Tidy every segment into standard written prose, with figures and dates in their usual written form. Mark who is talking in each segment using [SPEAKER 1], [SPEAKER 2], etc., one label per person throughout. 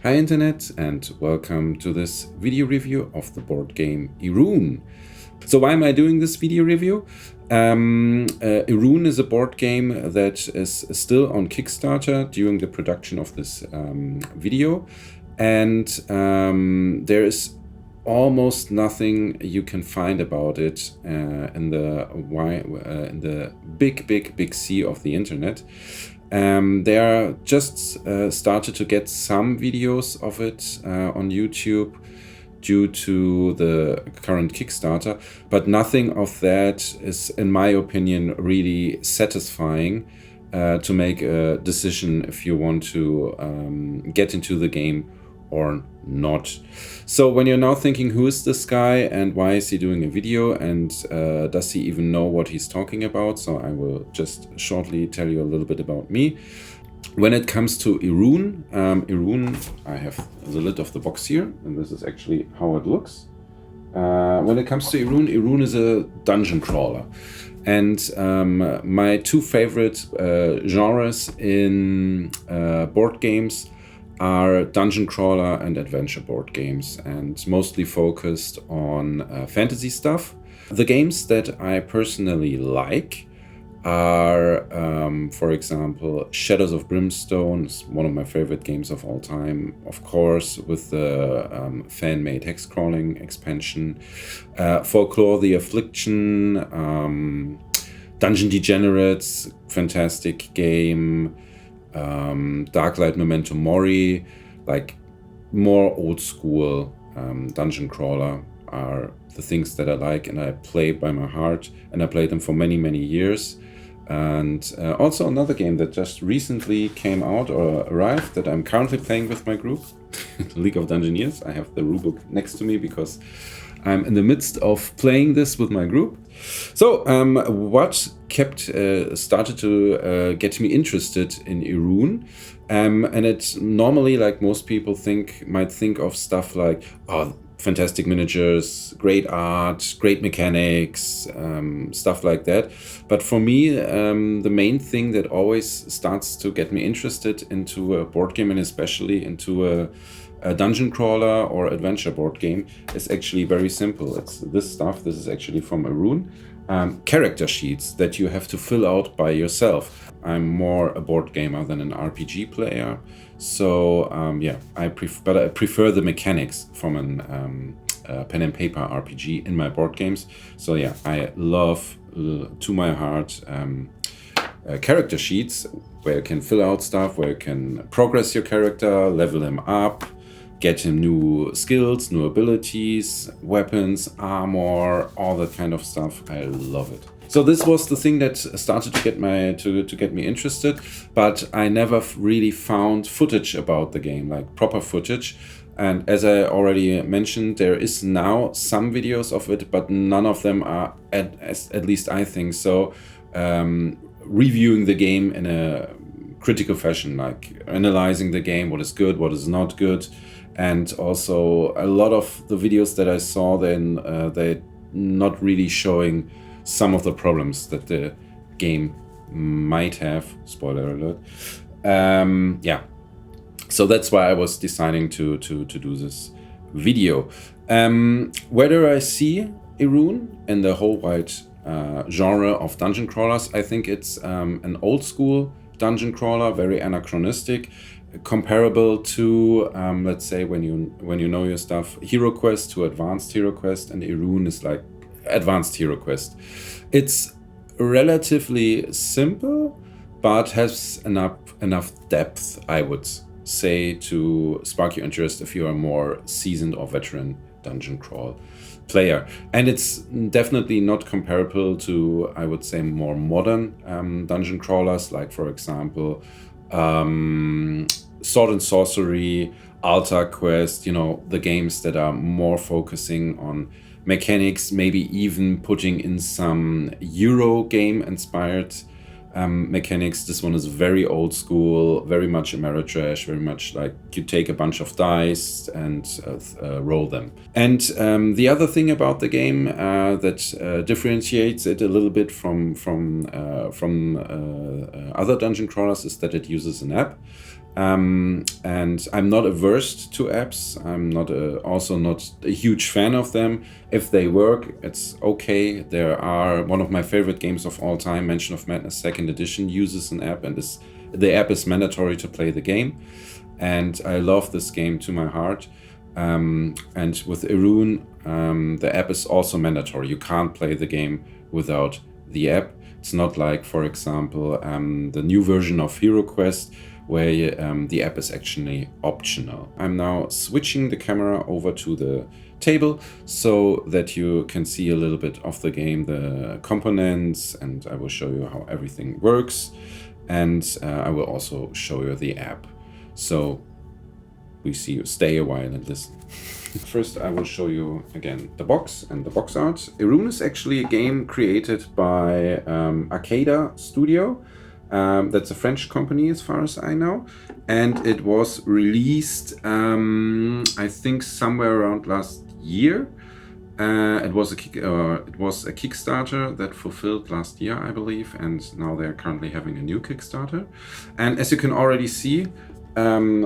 [SPEAKER 1] Hi Internet, and welcome to this video review of the board game Erune. So why am I doing this video review? Erune is a board game that is still on Kickstarter during the production of this video, and there is almost nothing you can find about it in the big sea of the internet. They are just started to get some videos of it on YouTube due to the current Kickstarter, but nothing of that is, in my opinion, really satisfying to make a decision if you want to get into the game or not. So when you're now thinking, who is this guy and why is he doing a video, and does he even know what he's talking about? So I will just shortly tell you a little bit about me. When it comes to Erune, I have the lid of the box here, and this is actually how it looks. When it comes to Erune is a dungeon crawler. And my two favorite genres in board games are dungeon crawler and adventure board games, and mostly focused on fantasy stuff. The games that I personally like are, for example, Shadows of Brimstone is one of my favorite games of all time, of course, with the fan-made hex-crawling expansion. Folklore the Affliction, Dungeon Degenerates, fantastic game. Darklight Memento Mori, like more old school dungeon crawler are the things that I like and I play by my heart, and I played them for many years. And also another game that just recently came out or arrived that I'm currently playing with my group, League of Dungeoneers. I have the rulebook next to me because I'm in the midst of playing this with my group. So what started to get me interested in Erune, and it's normally, like most people might think of stuff like, oh, fantastic miniatures, great art, great mechanics, stuff like that. But for me, the main thing that always starts to get me interested into a board game, and especially into a dungeon crawler or adventure board game, is actually very simple. It's this stuff. This is actually from Erune. Character sheets that you have to fill out by yourself. I'm more a board gamer than an RPG player, so I prefer the mechanics from an pen and paper RPG in my board games. So yeah, I love to my heart character sheets where you can fill out stuff, where you can progress your character, level him up, get him new skills, new abilities, weapons, armor, all that kind of stuff. I love it. So this was the thing that started to get me interested, but I never really found footage about the game, like proper footage. And as I already mentioned, there is now some videos of it, but none of them are, at least I think so, reviewing the game in a critical fashion, like analyzing the game, what is good, what is not good. And also a lot of the videos that I saw, then they're not really showing some of the problems that the game might have. Spoiler alert. Yeah, so that's why I was deciding to do this video. Where do I see Erune in the whole wide genre of dungeon crawlers? I think it's an old school dungeon crawler, very anachronistic, comparable to let's say, when you know your stuff, Hero Quest to Advanced Hero Quest, and Erune is like Advanced Hero Quest. It's relatively simple, but has enough depth, I would say, to spark your interest if you are a more seasoned or veteran dungeon crawl player. And it's definitely not comparable to, I would say, more modern dungeon crawlers, like, for example, Sword and Sorcery, Altar Quest, the games that are more focusing on mechanics, maybe even putting in some Euro game inspired mechanics. This one is very old school, very much Ameritrash, very much like you take a bunch of dice and roll them. And the other thing about the game that differentiates it a little bit from other dungeon crawlers is that it uses an app. And I'm not averse to apps. I'm not also not a huge fan of them. If they work, it's okay. There are one of my favorite games of all time, Mansion of Madness 2nd Edition, uses an app, and the app is mandatory to play the game. And I love this game to my heart. And with Erune, the app is also mandatory. You can't play the game without the app. It's not like, for example, the new version of Hero Quest, where the app is actually optional. I'm now switching the camera over to the table so that you can see a little bit of the game, the components, and I will show you how everything works. And I will also show you the app. So we see you. Stay a while and listen. First, I will show you again the box and the box art. Erune is actually a game created by Arkada Studio. That's a French company as far as I know. And it was released, I think, somewhere around last year. It was a Kickstarter that fulfilled last year, I believe. And now they're currently having a new Kickstarter. And as you can already see, I'm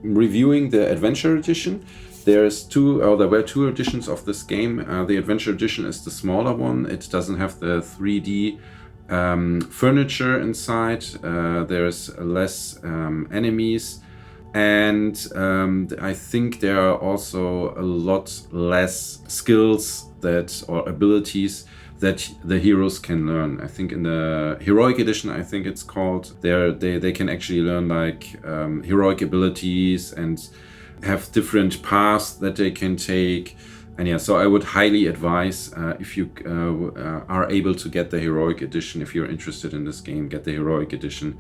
[SPEAKER 1] reviewing the Adventure Edition. There were two editions of this game. The Adventure Edition is the smaller one. It doesn't have the 3D furniture inside. There's less enemies, and I think there are also a lot less skills or abilities that the heroes can learn. I think in the Heroic Edition, I think it's called, they can actually learn like heroic abilities and have different paths that they can take. And yeah, so I would highly advise, if you are able to get the Heroic Edition, if you're interested in this game, get the Heroic Edition.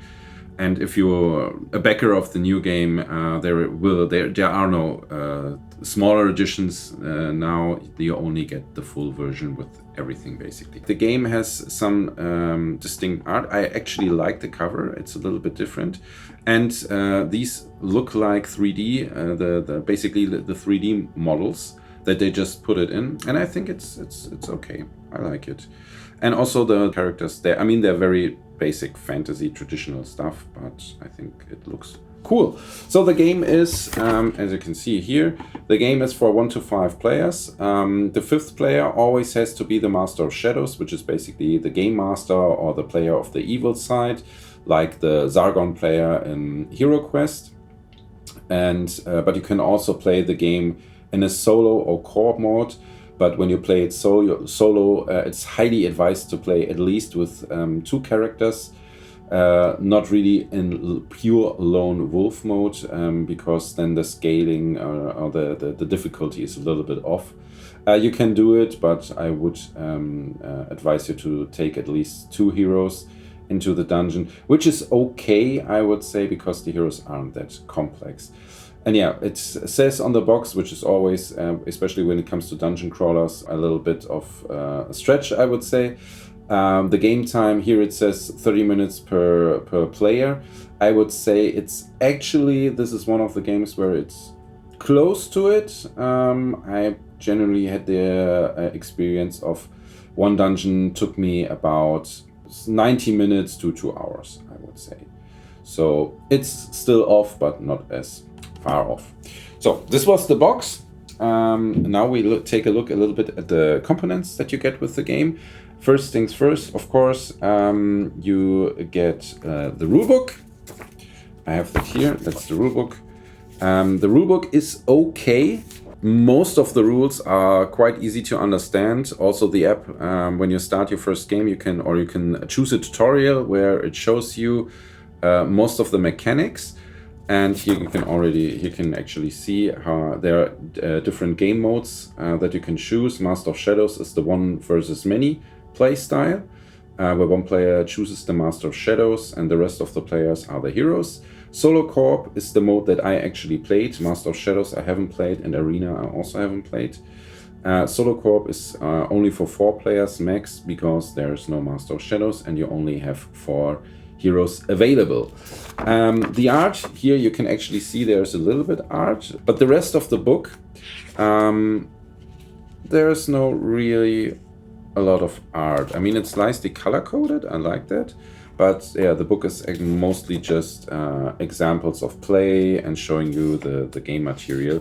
[SPEAKER 1] And if you're a backer of the new game, there are no smaller editions now. You only get the full version with everything, basically. The game has some distinct art. I actually like the cover. It's a little bit different. And these look like 3D, basically the 3D models that they just put it in. And I think it's okay. I like it. And also the characters, they're very basic fantasy traditional stuff, but I think it looks cool. So the game is, as you can see here, the game is for 1 to 5 players. The 5th player always has to be the Master of Shadows, which is basically the game master or the player of the evil side, like the Zargon player in Hero Quest. And but you can also play the game in a solo or co-op mode. But when you play it solo, it's highly advised to play at least with 2 characters, not really in pure lone wolf mode, because then the scaling or the difficulty is a little bit off. You can do it, but I would advise you to take at least 2 heroes into the dungeon, which is okay, I would say, because the heroes aren't that complex. And yeah, it says on the box, which is always, especially when it comes to dungeon crawlers, a little bit of a stretch, I would say. The game time, here it says 30 minutes per player. I would say this is one of the games where it's close to it. I generally had the experience of one dungeon took me about 90 minutes to 2 hours, I would say. So it's still off, but not as far off. So this was the box. Now we take a look a little bit at the components that you get with the game. First things first, of course, you get the rulebook. I have that here. That's the rulebook. The rulebook is okay. Most of the rules are quite easy to understand. Also the app, when you start your first game, you can choose a tutorial where it shows you most of the mechanics. And here you can actually see how there are different game modes that you can choose. Master of Shadows is the 1 versus many play style, where one player chooses the Master of Shadows and the rest of the players are the heroes. Solo co-op is the mode that I actually played. Master of Shadows I haven't played, and Arena I also haven't played. Solo co-op is only for 4 players max, because there is no Master of Shadows and you only have 4 heroes available. The art here, you can actually see there's a little bit art, but the rest of the book, there's no really a lot of art. I mean, it's nicely color coded, I like that, but yeah, the book is mostly just examples of play and showing you the game material,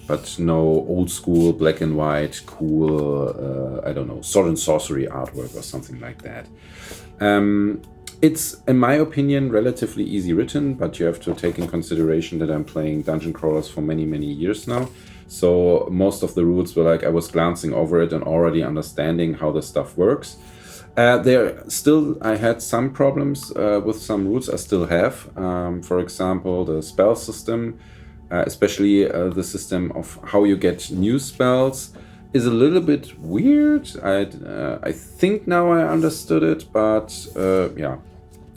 [SPEAKER 1] but no old school black and white cool, I don't know, sword and sorcery artwork or something like that. It's, in my opinion, relatively easy written, but you have to take in consideration that I'm playing dungeon crawlers for many, many years now. So most of the rules were like, I was glancing over it and already understanding how the stuff works. I had some problems with some rules. I still have. For example, the spell system, especially the system of how you get new spells, is a little bit weird. I think now I understood it, but yeah,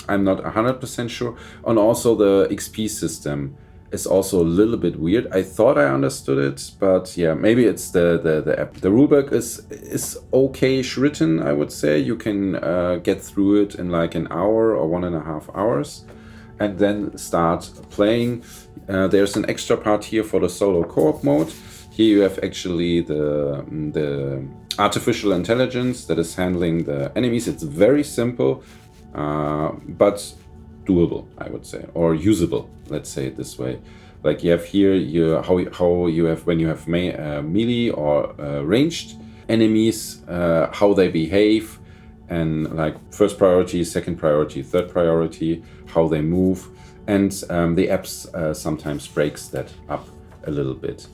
[SPEAKER 1] I'm not 100% sure. And also the XP system is also a little bit weird. I thought I understood it, but yeah, maybe it's the app. The rulebook is okay-ish written, I would say. You can get through it in like an hour or 1.5 hours and then start playing. There's an extra part here for the solo co-op mode. Here you have actually the artificial intelligence that is handling the enemies. It's very simple, but doable, I would say, or usable. Let's say it this way. Like you have here, how you have when you have melee or ranged enemies, how they behave, and like first priority, second priority, third priority, how they move, and the apps sometimes breaks that up a little bit.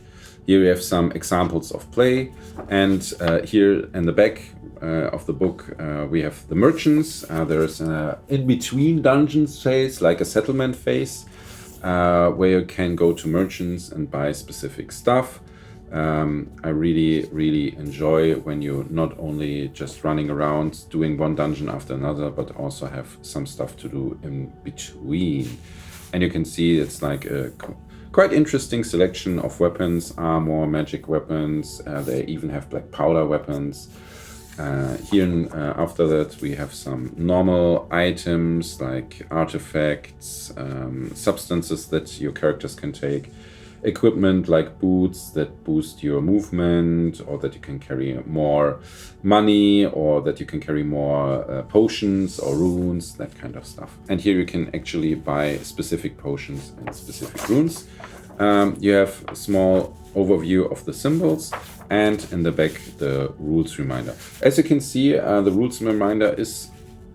[SPEAKER 1] Here we have some examples of play, and here in the back of the book we have the merchants. There's an in-between dungeons phase, like a settlement phase, where you can go to merchants and buy specific stuff. I really enjoy when you're not only just running around doing one dungeon after another, but also have some stuff to do in between. And you can see it's like a quite interesting selection of weapons, armor, magic weapons. They even have black powder weapons. Here after that we have some normal items like artifacts, substances that your characters can take, equipment like boots that boost your movement, or that you can carry more money, or that you can carry more potions or runes, that kind of stuff. And here you can actually buy specific potions and specific runes. You have a small overview of the symbols, and in the back the rules reminder. As you can see, the rules reminder is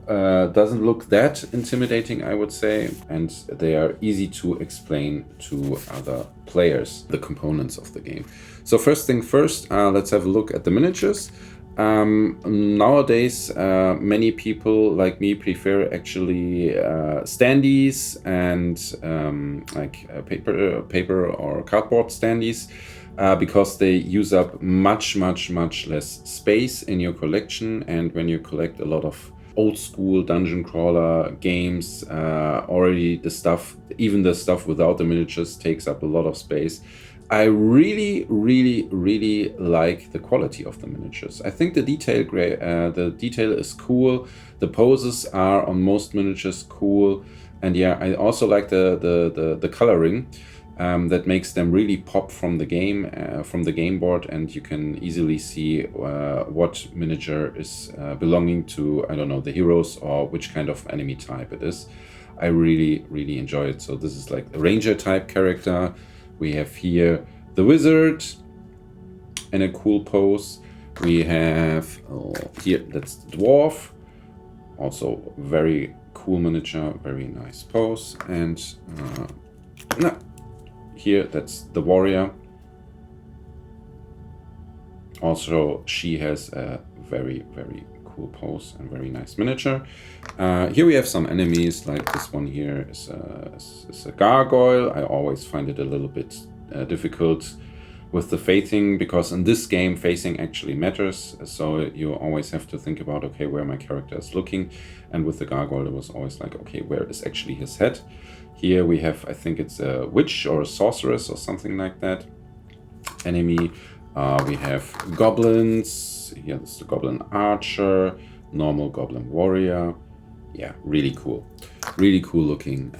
[SPEAKER 1] doesn't look that intimidating, I would say, and they are easy to explain to other players, the components of the game. So first thing first, let's have a look at the miniatures. Nowadays, many people like me prefer actually standees and paper or cardboard standees, because they use up much less space in your collection. And when you collect a lot of old school dungeon crawler games, already the stuff, even the stuff without the miniatures, takes up a lot of space. I really like the quality of the miniatures. I think the detail is cool. The poses are on most miniatures cool, and yeah, I also like the coloring. That makes them really pop from the game board, and you can easily see what miniature is belonging to, I don't know, the heroes, or which kind of enemy type it is. I really enjoy it. So this is like a ranger type character. We have here the wizard in a cool pose. We have here, that's the dwarf, also very cool miniature, very nice pose. And here, that's the warrior. Also, she has a very cool pose and very nice miniature. Here we have some enemies, like this one here is a gargoyle. I always find it a little bit difficult with the facing, because in this game facing actually matters. So you always have to think about, okay, where my character is looking. And with the gargoyle, it was always like, okay, where is actually his head? Here we have, I think it's a witch or a sorceress or something like that. Enemy. We have goblins. Here is the goblin archer, normal goblin warrior. Yeah, really cool. Really cool looking.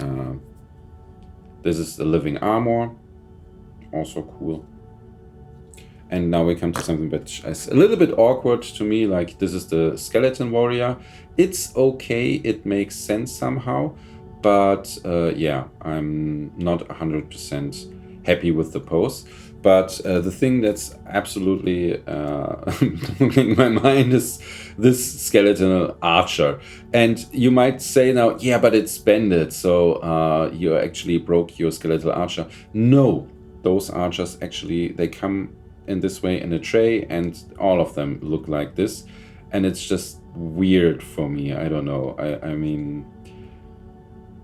[SPEAKER 1] This is the living armor. Also cool. And now we come to something that is a little bit awkward to me, like this is the skeleton warrior. It's okay, it makes sense somehow, but yeah, I'm not 100% happy with the pose. But the thing that's absolutely blowing my mind is this skeletal archer. And you might say now, yeah, but it's bended, so you actually broke your skeletal archer. No, those archers actually, they come in this way in a tray, and all of them look like this, and it's just weird for me. I don't know. I mean,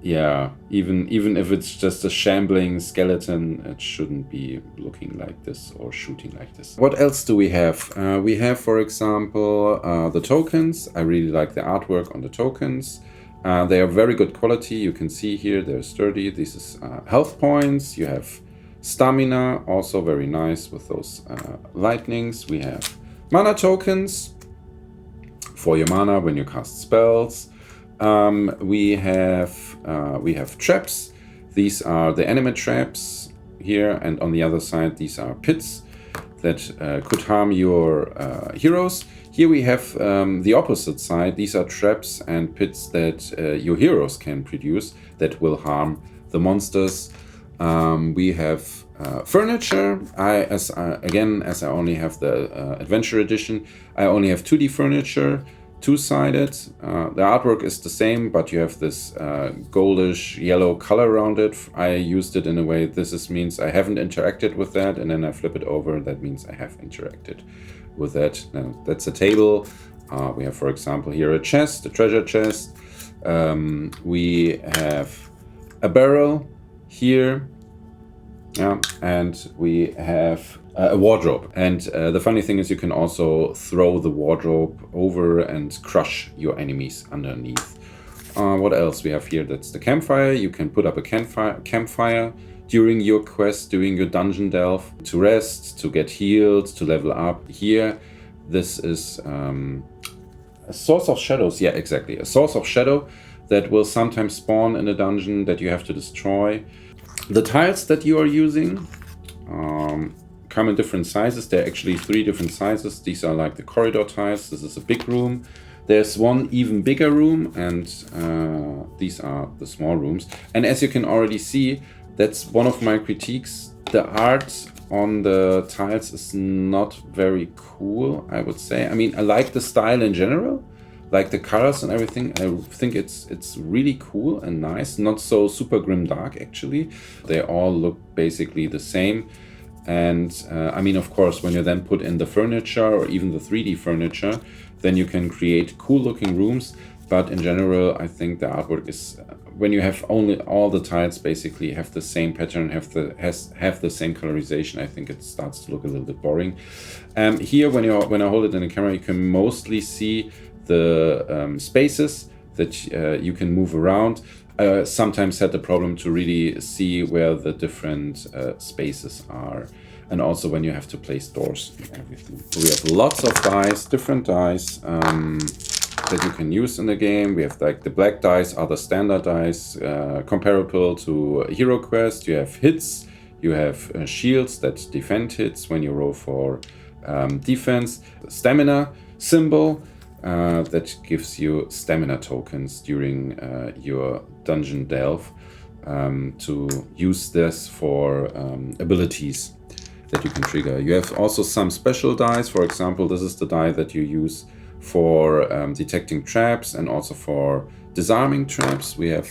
[SPEAKER 1] yeah, even if it's just a shambling skeleton, it shouldn't be looking like this or shooting like this. What else do we have? We have, for example, the tokens. I really like the artwork on the tokens. They are very good quality. You can see here they're sturdy. This is health points. You have stamina, also very nice with those lightnings. We have mana tokens for your mana when you cast spells. We have traps. These are the enemy traps here, and on the other side these are pits that could harm your heroes. Here we have the opposite side. These are traps and pits that your heroes can produce that will harm the monsters. We have furniture. As I only have the Adventure Edition, I only have 2D furniture, two-sided. The artwork is the same, but you have this goldish yellow color around it. I used it in a way, means I haven't interacted with that, and then I flip it over, that means I have interacted with that. Now, that's a table. We have, for example, here a chest, a treasure chest. We have a barrel here, yeah, and we have a wardrobe. And the funny thing is you can also throw the wardrobe over and crush your enemies underneath. What else we have here? That's the campfire. You can put up a campfire during your quest, during your dungeon delve, to rest, to get healed, to level up. Here, this is a source of shadows. Yeah, exactly. A source of shadow that will sometimes spawn in a dungeon that you have to destroy. The tiles that you are using come in different sizes. There are actually 3 different sizes. These are like the corridor tiles. This is a big room. There's one even bigger room, and these are the small rooms. And as you can already see, that's one of my critiques. The art on the tiles is not very cool, I would say. I mean, I like the style in general, like the colors and everything. I think it's really cool and nice. Not so super grim dark, actually. They all look basically the same. And I mean, of course, when you then put in the furniture or even the 3D furniture, then you can create cool looking rooms. But in general, I think the artwork is, when you have only all the tiles basically have the same pattern, have the same colorization, I think it starts to look a little bit boring. Here, when I hold it in the camera, you can mostly see the spaces that you can move around. Sometimes had the problem to really see where the different spaces are, and also when you have to place doors and everything. So we have lots of dice, different dice that you can use in the game. We have like the black dice are the standard dice, comparable to Hero Quest. You have hits, you have shields that defend hits when you roll for defense. Stamina symbol that gives you stamina tokens during your dungeon delve, to use this for abilities that you can trigger. You have also some special dice. For example, this is the die that you use for detecting traps and also for disarming traps. We have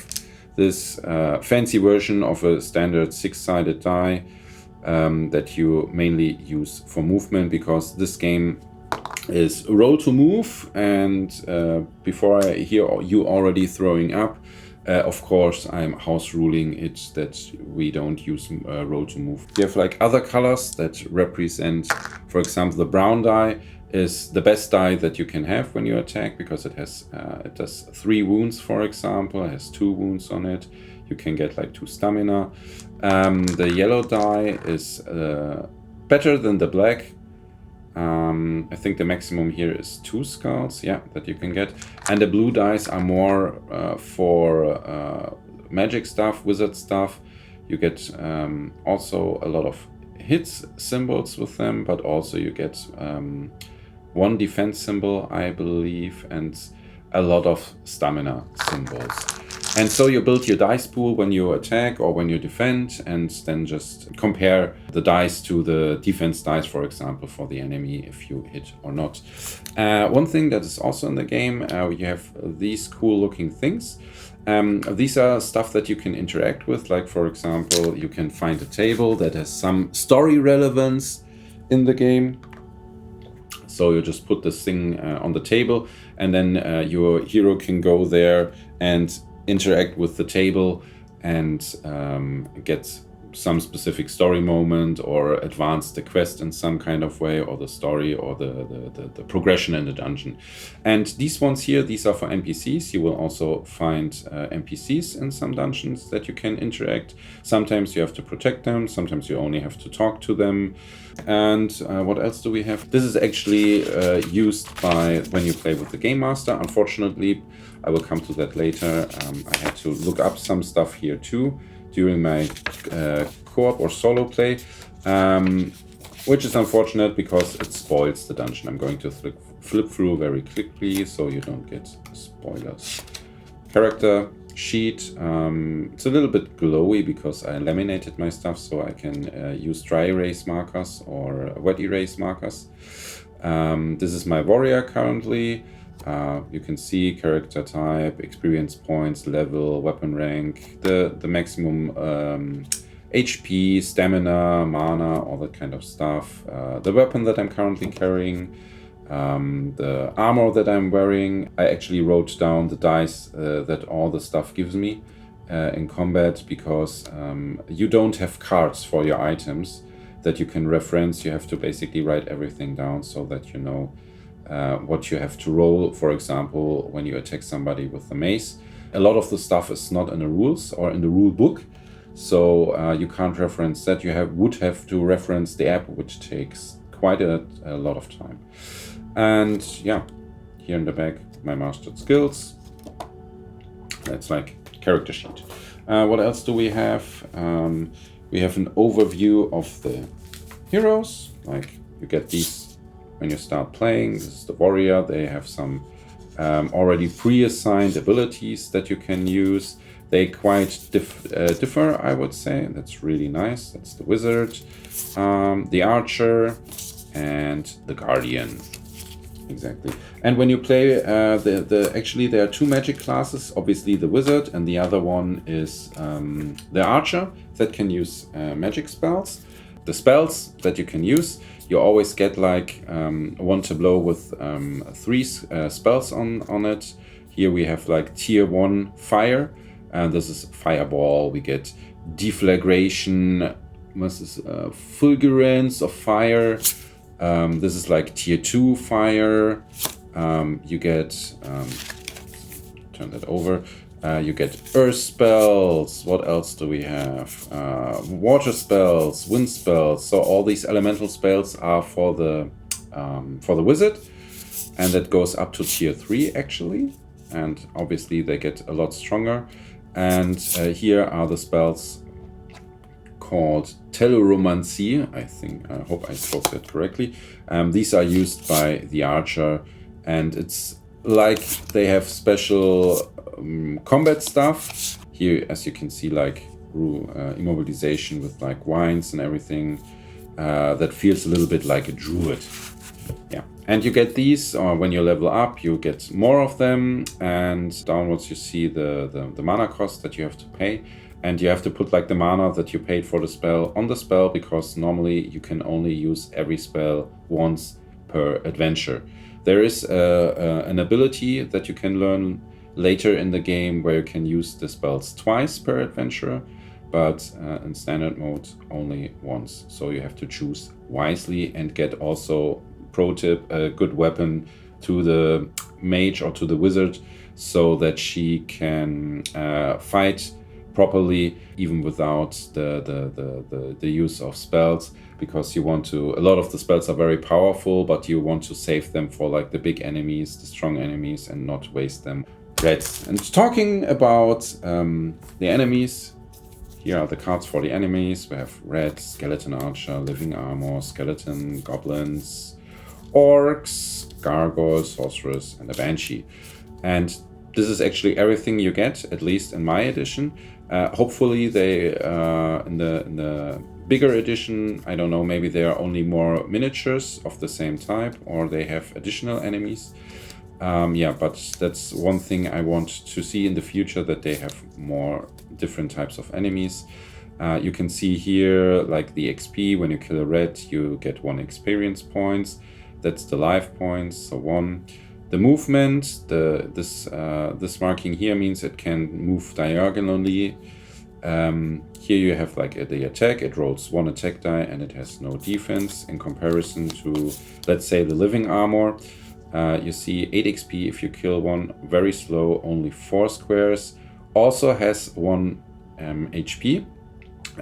[SPEAKER 1] this fancy version of a standard 6-sided die that you mainly use for movement, because this game is roll to move. And before I hear you already throwing up, of course I'm house ruling it that we don't use roll to move. You have like other colors that represent, for example, the brown die is the best die that you can have when you attack, because it has it does 3 wounds, for example. It has 2 wounds on it. You can get like 2 stamina. The yellow die is better than the black. I think the maximum here is 2 skulls, yeah, that you can get. And the blue dice are more for magic stuff, wizard stuff. You get also a lot of hit symbols with them, but also you get one defense symbol, I believe, and a lot of stamina symbols. And so you build your dice pool when you attack or when you defend, and then just compare the dice to the defense dice, for example, for the enemy, if you hit or not. One thing that is also in the game, you have these cool looking things. These are stuff that you can interact with, like for example, you can find a table that has some story relevance in the game. So you just put this thing on the table, and then your hero can go there and interact with the table and get some specific story moment or advance the quest in some kind of way, or the story or the progression in the dungeon. And these ones here, these are for NPCs. You will also find NPCs in some dungeons that you can interact. Sometimes you have to protect them, sometimes you only have to talk to them. And what else do we have? This is actually used by when you play with the Game Master. Unfortunately, I will come to that later. I had to look up some stuff here too during my co-op or solo play, which is unfortunate because it spoils the dungeon. I'm going to flip through very quickly so you don't get spoilers. Character sheet. It's a little bit glowy because I laminated my stuff, so I can use dry erase markers or wet erase markers. This is my warrior currently. You can see character type, experience points, level, weapon rank, the maximum HP, stamina, mana, all that kind of stuff. The weapon that I'm currently carrying, the armor that I'm wearing. I actually wrote down the dice that all the stuff gives me in combat, because you don't have cards for your items that you can reference. You have to basically write everything down so that you know what you have to roll. For example, when you attack somebody with the mace, a lot of the stuff is not in the rules or in the rule book, so you can't reference that. You would have to reference the app, which takes quite a lot of time. And yeah, here in the back, my mastered skills. That's like character sheet. What else do we have? We have an overview of the heroes. Like, you get these when you start playing. This is the warrior. They have some already pre-assigned abilities that you can use. They quite differ, I would say. That's really nice. That's the wizard, the archer, and the guardian. Exactly. And when you play, actually there are two magic classes. Obviously the wizard, and the other one is the archer that can use magic spells. The spells that you can use, you always get like one tableau with 3 spells on it. Here we have like tier 1 fire, and this is fireball. We get deflagration, this is fulgurance of fire. This is like tier 2 fire. You get, turn that over. You get earth spells. What else do we have? Water spells, wind spells. So all these elemental spells are for the wizard, and that goes up to tier 3 actually. And obviously they get a lot stronger. And here are the spells called Telluromancy. I hope I spoke that correctly. These are used by the archer, and it's like they have special combat stuff. Here, as you can see, like immobilization with like vines and everything. That feels a little bit like a druid. Yeah, and you get these, or when you level up, you get more of them, and downwards you see the mana cost that you have to pay. And you have to put like the mana that you paid for the spell on the spell, because normally you can only use every spell once per adventure. There is an ability that you can learn later in the game where you can use the spells twice per adventure, but in standard mode only once. So you have to choose wisely and get also, pro tip, a good weapon to the mage or to the wizard, so that she can fight properly even without the use of spells, because you want to, a lot of the spells are very powerful, but you want to save them for like the big enemies, the strong enemies, and not waste them. Right. And talking about the enemies, here are the cards for the enemies. We have red, skeleton archer, living armor, skeleton, goblins, orcs, gargoyles, sorceress, and a banshee. And this is actually everything you get, at least in my edition. Hopefully they, in the bigger edition, I don't know, maybe there are only more miniatures of the same type, or they have additional enemies. Yeah, but that's one thing I want to see in the future, that they have more different types of enemies. You can see here, like the XP, when you kill a red, you get 1 experience points. That's the life points, so 1. The movement, this marking here means it can move diagonally. Here you have like the attack, it rolls 1 attack die and it has no defense in comparison to, let's say, the living armor. You see 8 XP if you kill one, very slow, only 4 squares, also has 1 HP.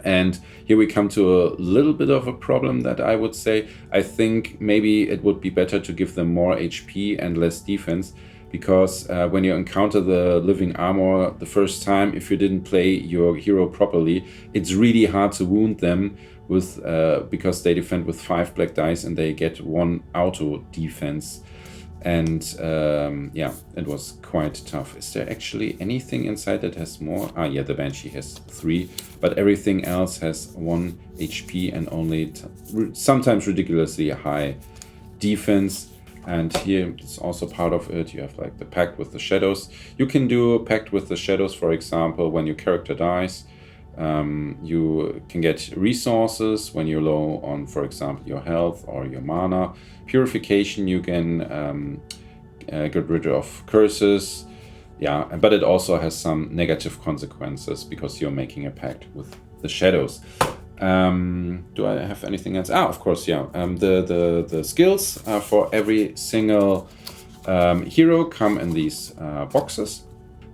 [SPEAKER 1] And here we come to a little bit of a problem that I would say. I think maybe it would be better to give them more HP and less defense, because when you encounter the living armor the first time, if you didn't play your hero properly, it's really hard to wound them with because they defend with 5 black dice and they get 1 auto defense. And yeah, it was quite tough. Is there actually anything inside that has more? Ah, yeah, the Banshee has 3, but everything else has 1 HP and only sometimes ridiculously high defense. And here it's also part of it. You have like the Pact with the Shadows. You can do a Pact with the Shadows, for example, when your character dies. You can get resources when you're low on, for example, your health or your mana. Purification, you can get rid of curses. Yeah, but it also has some negative consequences because you're making a pact with the shadows. Do I have anything else? Ah, of course, yeah. The skills for every single hero come in these boxes.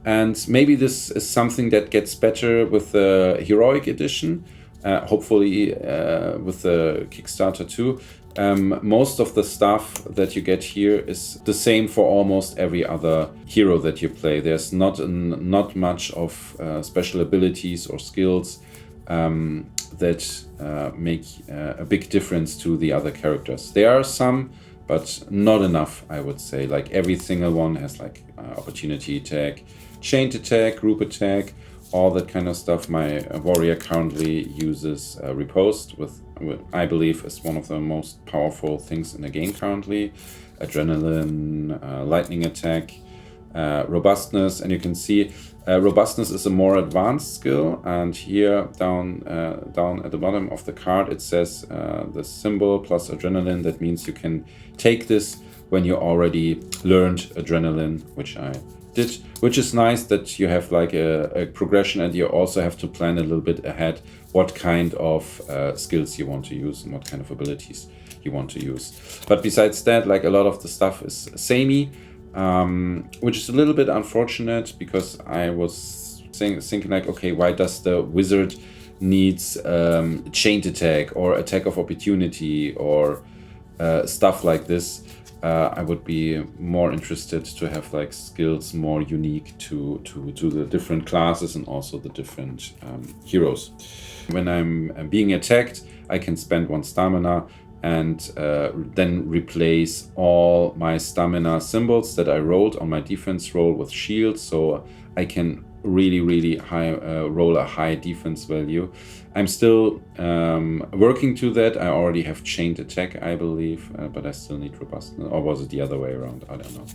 [SPEAKER 1] And maybe this is something that gets better with the Heroic Edition, hopefully with the Kickstarter too. Most of the stuff that you get here is the same for almost every other hero that you play. There's not much of special abilities or skills that make a big difference to the other characters. There are some, but not enough, I would say. Like every single one has like opportunity attack, chained attack, group attack, all that kind of stuff. My warrior currently uses riposte, with I believe is one of the most powerful things in the game currently. Adrenaline, lightning attack, robustness, and you can see robustness is a more advanced skill. And here down at the bottom of the card it says the symbol plus adrenaline. That means you can take this when you already learned adrenaline, which I did, which is nice that you have like a progression, and you also have to plan a little bit ahead what kind of skills you want to use and what kind of abilities you want to use. But besides that, like a lot of the stuff is samey, which is a little bit unfortunate, because I was thinking like, okay, why does the wizard needs chained attack or attack of opportunity or stuff like this? I would be more interested to have like skills more unique to the different classes and also the different heroes. When I'm being attacked, I can spend 1 stamina and then replace all my stamina symbols that I rolled on my defense roll with shield, so I can really high roll a high defense value. I'm still working to that. I already have chained attack, I believe, but I still need robustness. Or was it the other way around? I don't know.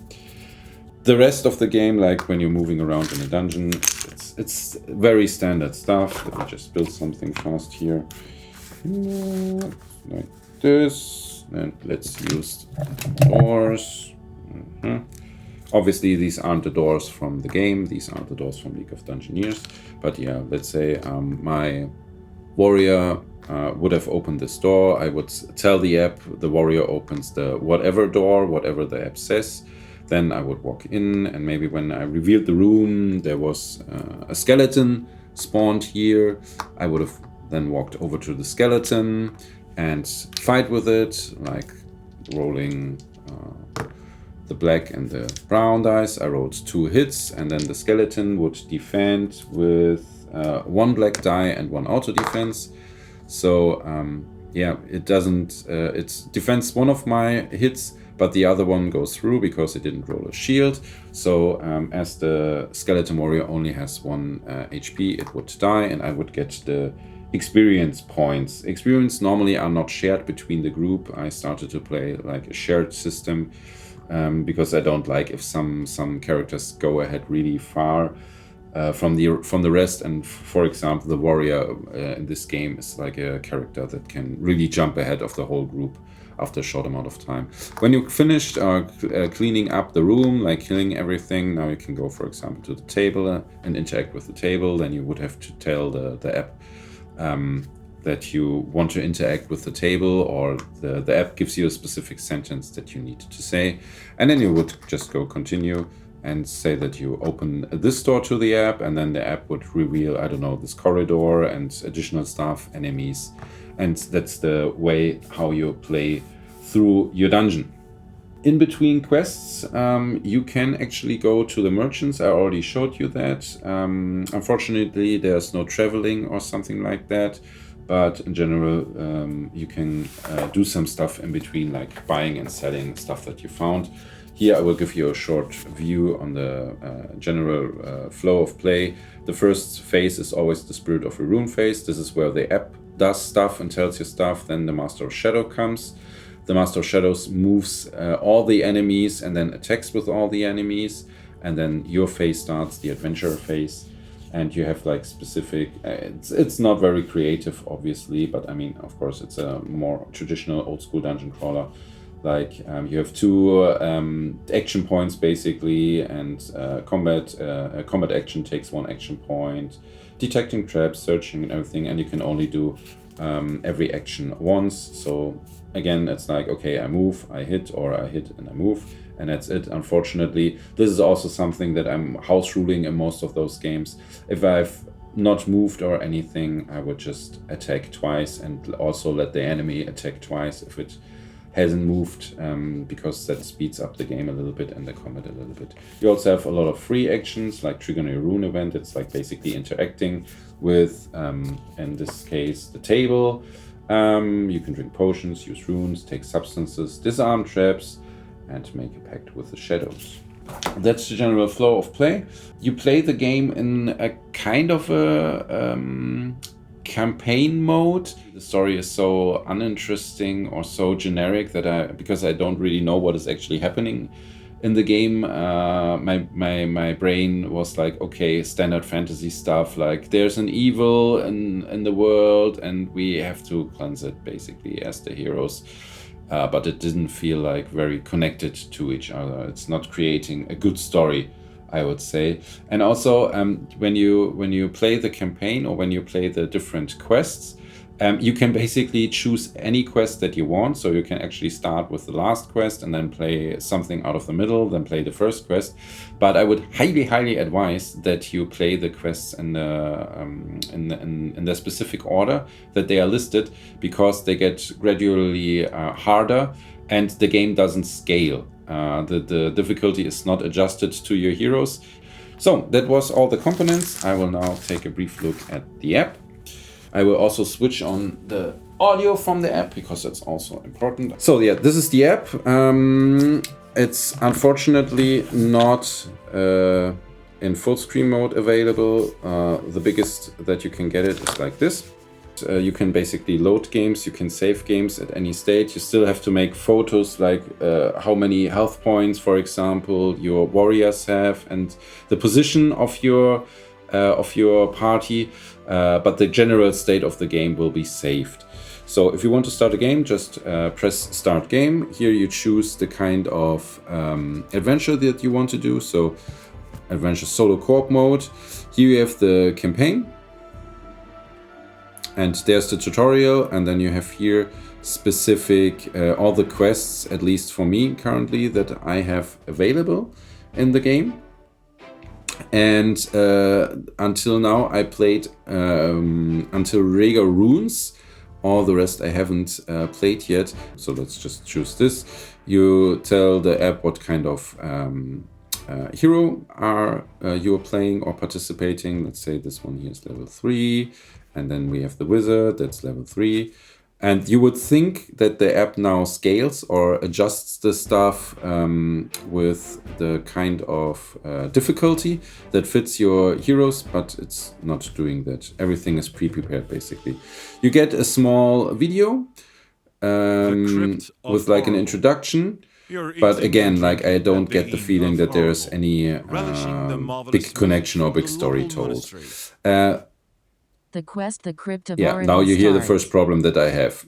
[SPEAKER 1] The rest of the game, like when you're moving around in a dungeon, it's very standard stuff. Let me just build something fast here. Like this. And let's use doors. Obviously, these aren't the doors from the game. These aren't the doors from League of Dungeoneers. But yeah, let's say my warrior would have opened this door. I would tell the app, the warrior opens the whatever door, whatever the app says. Then I would walk in, and maybe when I revealed the room, there was a skeleton spawned here. I would have then walked over to the skeleton and fight with it, like rolling the black and the brown dice. I rolled 2 hits, and then the skeleton would defend with one black die and one auto defense. So yeah, it doesn't, it defends one of my hits, but the other one goes through because it didn't roll a shield. So as the skeleton warrior only has 1 HP, it would die and I would get the experience points. Experience normally are not shared between the group. I started to play like a shared system because I don't like if some characters go ahead really far from the rest. And for example, the warrior in this game is like a character that can really jump ahead of the whole group after a short amount of time. When you finished cleaning up the room, like killing everything, now you can go, for example, to the table and interact with the table. Then you would have to tell the app that you want to interact with the table, or the app gives you a specific sentence that you need to say. And then you would just go continue and say that you open this door to the app, and then the app would reveal, I don't know, this corridor and additional stuff, enemies. And that's the way how you play through your dungeon. In between quests, you can actually go to the merchants. I already showed you that. Unfortunately, there's no traveling or something like that. But in general, you can do some stuff in between, like buying and selling stuff that you found. Here I will give you a short view on the general flow of play. The first phase is always the Spirit of Erune phase. This is where the app does stuff and tells you stuff. Then the Master of Shadow comes. The Master of Shadows moves all the enemies and then attacks with all the enemies. And then your phase starts, the adventure phase. And you have like specific, it's not very creative, obviously, but I mean, of course, it's a more traditional old school dungeon crawler. Like you have 2 action points basically, and combat action takes 1 action point, detecting traps, searching and everything, and you can only do every action once. So again, it's like, okay, I move, I hit, or I hit and I move, and that's it. Unfortunately, this is also something that I'm house ruling in most of those games. If I've not moved or anything, I would just attack twice and also let the enemy attack twice if it hasn't moved, because that speeds up the game a little bit and the combat a little bit. You also have a lot of free actions, like triggering a rune event. It's like basically interacting with, in this case, the table. You can drink potions, use runes, take substances, disarm traps, and make a pact with the shadows. That's the general flow of play. You play the game in a kind of a campaign mode. The story is so uninteresting or so generic that because I don't really know what is actually happening in the game, my brain was like, okay, standard fantasy stuff, like there's an evil in the world and we have to cleanse it basically as the heroes. But it didn't feel like very connected to each other. It's not creating a good story, I would say. And also, when you play the campaign or when you play the different quests, you can basically choose any quest that you want. So you can actually start with the last quest and then play something out of the middle, then play the first quest. But I would highly advise that you play the quests in the specific order that they are listed, because they get gradually harder and the game doesn't scale. The difficulty is not adjusted to your heroes. So that was all the components. I will now take a brief look at the app. I will also switch on the audio from the app because that's also important. So yeah, this is the app. It's unfortunately not in full screen mode available. The biggest that you can get it is like this. You can basically load games, you can save games at any stage. You still have to make photos like how many health points, for example, your warriors have and the position of your party, but the general state of the game will be saved. So if you want to start a game, just press start game. Here you choose the kind of adventure that you want to do. So adventure solo co-op mode. Here you have the campaign. And there's the tutorial, and then you have here specific all the quests, at least for me currently, that I have available in the game. And until now I played until Rega Runes. All the rest I haven't played yet. So let's just choose this. You tell the app what kind of hero are you are playing or participating. Let's say this one here is level 3, and then we have the wizard, that's level 3. And you would think that the app now scales or adjusts the stuff with the kind of difficulty that fits your heroes, but it's not doing that. Everything is pre-prepared, basically. You get a small video with like an introduction. But again, like I don't get the feeling that there's any big connection or big story told.
[SPEAKER 2] The quest, the Crypt of
[SPEAKER 1] Yeah,
[SPEAKER 2] Erune
[SPEAKER 1] now you hear the
[SPEAKER 2] starts.
[SPEAKER 1] first problem that I have.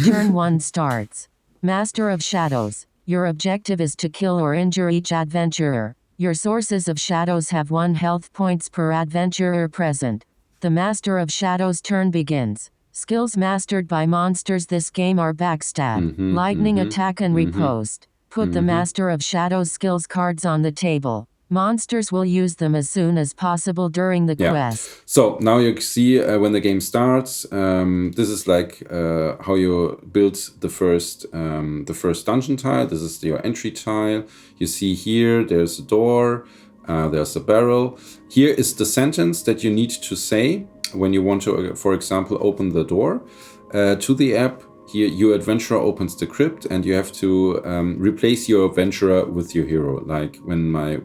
[SPEAKER 2] Turn 1 starts. Master of Shadows. Your objective is to kill or injure each adventurer. Your sources of shadows have 1 health points per adventurer present. The Master of Shadows turn begins. Skills mastered by monsters this game are Backstab, Lightning Attack and Riposte. Put the Master of Shadows skills cards on the table. Monsters will use them as soon as possible during the quest.
[SPEAKER 1] So now you see when the game starts, this is like how you build the first dungeon tile. This is your entry tile. You see here there's a door, there's a barrel. Here is the sentence that you need to say when you want to, for example, open the door to the app. Here, your adventurer opens the crypt, and you have to replace your adventurer with your hero. Like when my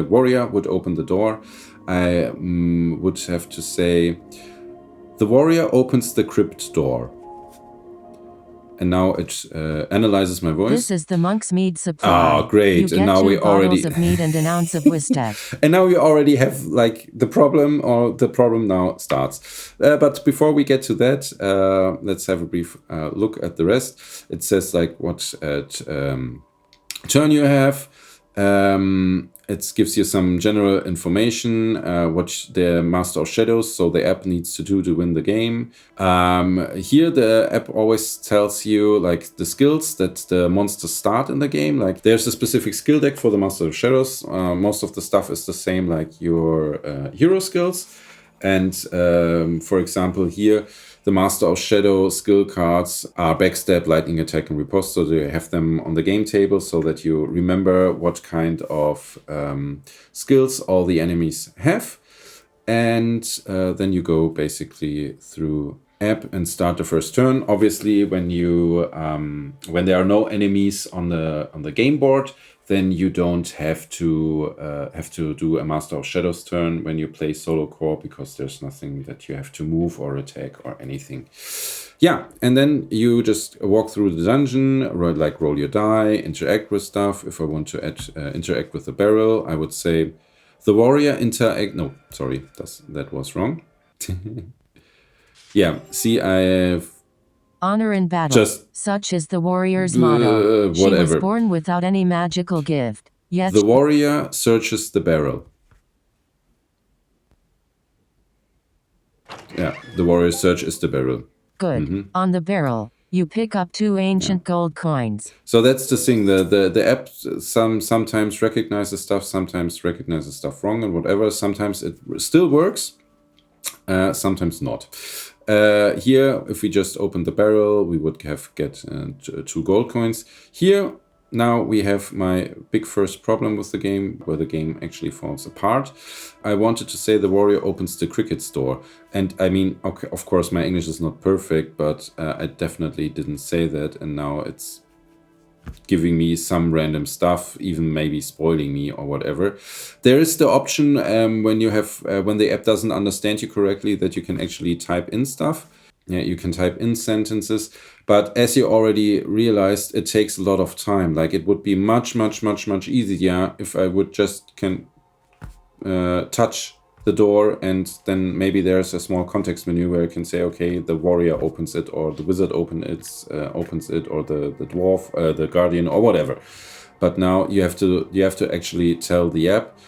[SPEAKER 1] warrior would open the door, I would have to say, the warrior opens the crypt door. And now it analyzes my voice.
[SPEAKER 2] This is the monk's mead supply.
[SPEAKER 1] Oh, great!
[SPEAKER 2] You
[SPEAKER 1] And now we already
[SPEAKER 2] of mead and an ounce of whiskey.
[SPEAKER 1] and now we already have like the problem, or the problem now starts. But before we get to that, let's have a brief look at the rest. It says like what turn you have. It gives you some general information, what the Master of Shadows, so the app needs to do to win the game. Here the app always tells you like the skills that the monsters start in the game. Like there's a specific skill deck for the Master of Shadows. Most of the stuff is the same like your hero skills. And for example here, the Master of Shadow skill cards are Backstab, Lightning Attack, and Riposte. So you have them on the game table so that you remember what kind of skills all the enemies have. And then you go basically through app and start the first turn. Obviously, when you when there are no enemies on the game board, then you don't have to do a Master of Shadows turn when you play solo core, because there's nothing that you have to move or attack or anything. Yeah, and then you just walk through the dungeon, roll your die, interact with stuff. If I want to interact with the barrel, I would say the warrior interact. No, sorry, that was wrong. Yeah, see, I've
[SPEAKER 2] honor in battle, such is the warrior's motto. She was born without any magical gift, yet
[SPEAKER 1] the warrior searches the barrel. Yeah, the warrior searches the barrel.
[SPEAKER 2] Good. On the barrel, you pick up 2 ancient gold coins.
[SPEAKER 1] So that's the thing. The app sometimes recognizes stuff, sometimes recognizes stuff wrong and whatever. Sometimes it still works, sometimes not. Here, if we just open the barrel, we would get 2 gold coins. Here, now we have my big first problem with the game, where the game actually falls apart. I wanted to say the warrior opens the cricket store. And I mean, okay, of course, my English is not perfect, but I definitely didn't say that. And now it's giving me some random stuff, even maybe spoiling me or whatever. There is the option when you have when the app doesn't understand you correctly, that you can actually type in stuff. Yeah, you can type in sentences, but as you already realized, it takes a lot of time. Like it would be much easier if I would just touch the door, and then maybe there's a small context menu where you can say, okay, the warrior opens it, or the wizard opens it, or the dwarf, the guardian, or whatever. But now you have to actually tell the app,